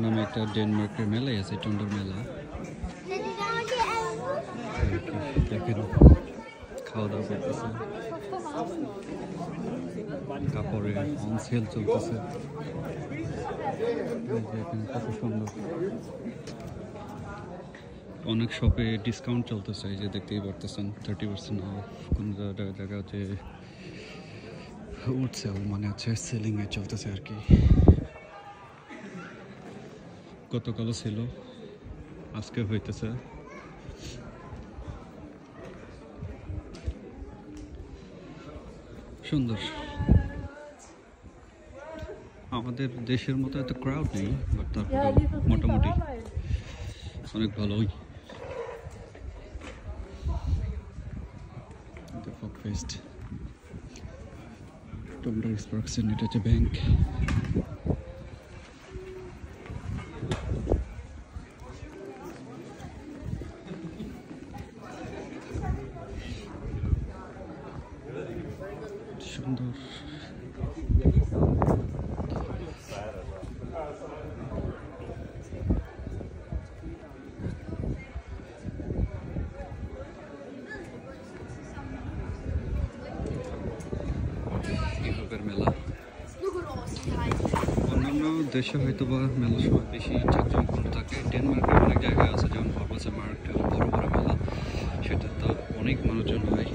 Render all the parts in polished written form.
নামে একটা ডেনমার্কের মেলাই আছে, টন্ডার মেলা। দেখেন খাওয়া দাওয়া করতেছে, কাপড়ের অন সেল চলতেছে। কত সুন্দর, অনেক শপে ডিসকাউন্ট চলতেছে, এই যে দেখতেই পারতেছেন 30% অফ। কোন জায়গাতে উঠছে, মানে হচ্ছে সেলিং এ চলতেছে আর কি। গতকালও ছিল, আজকে হইতেছে। সুন্দর, আমাদের দেশের মতো এত ক্রাউড নেই, বাট তারপরে মোটামুটি অনেক ভালোই। ফেস্ট টন্ডার স্পার্কসেন, এটা হচ্ছে ব্যাংক। সুন্দর, ইউরোপের মেলা। অন্যান্য দেশে হয়তো বা মেলার সময় বেশি জাঁকজমকপূর্ণ থাকে। ডেনমার্কের অনেক জায়গায় আছে, যেমন হরবাসে মার্কেট, বড় বড় মেলা, সেটা তো অনেক মানুষজন হয়।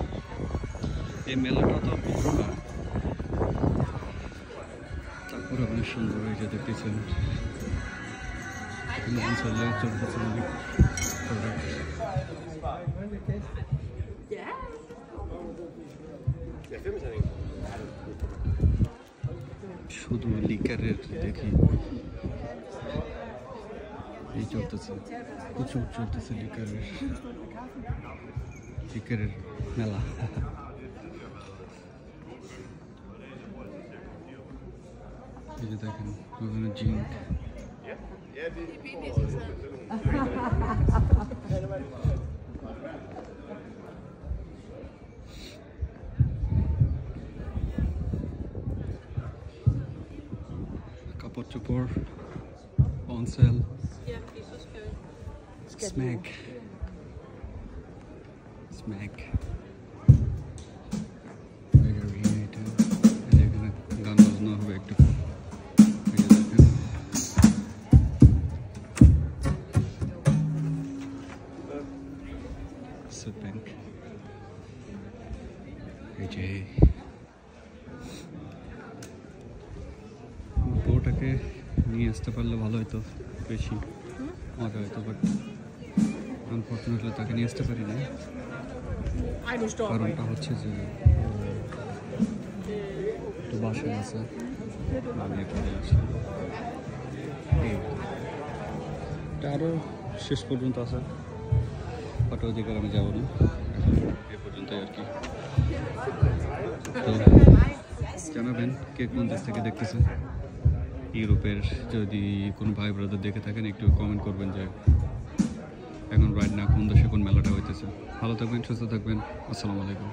এই মেলাটা তো বড় না, তারপরে অনেক সুন্দর। এই যে দেখতেছেন চলতেছে অনেক প্রোডাক্ট। শুধু লিকারের দেখি এই চলতেছে, প্রচুর চলতেছে লিকারের মেলা। এই যে দেখেন ওখানে জিঙ্ক, কাপড় চোপড় অন সেল, স্ম্যাক এখানে গান বাজনা হবে একটু। ব্যাংক, এই যে বউটাকে নিয়ে আসতে পারলে ভালো হতো, বেশি মজা হতো, বাট আনফর্চুনেটলি তাকে নিয়ে আসতে পারি না। কারণটা হচ্ছে যে একটু বাসায় আছে, আমি এখানে আছি। এটা আরও শেষ পর্যন্ত আছে, বাট ওই দিকে আমি যাবো না, এ পর্যন্তই আর কি। তো জানাবেন কে কোন দেশ থেকে দেখতেছে, ইউরোপের যদি কোনো ভাই ব্রাদার দেখে থাকেন একটু কমেন্ট করবেন যে এখন রাইট না কোন দেশে কোন মেলাটা হইতেছে। ভালো থাকবেন, সুস্থ থাকবেন, আসসালামু আলাইকুম।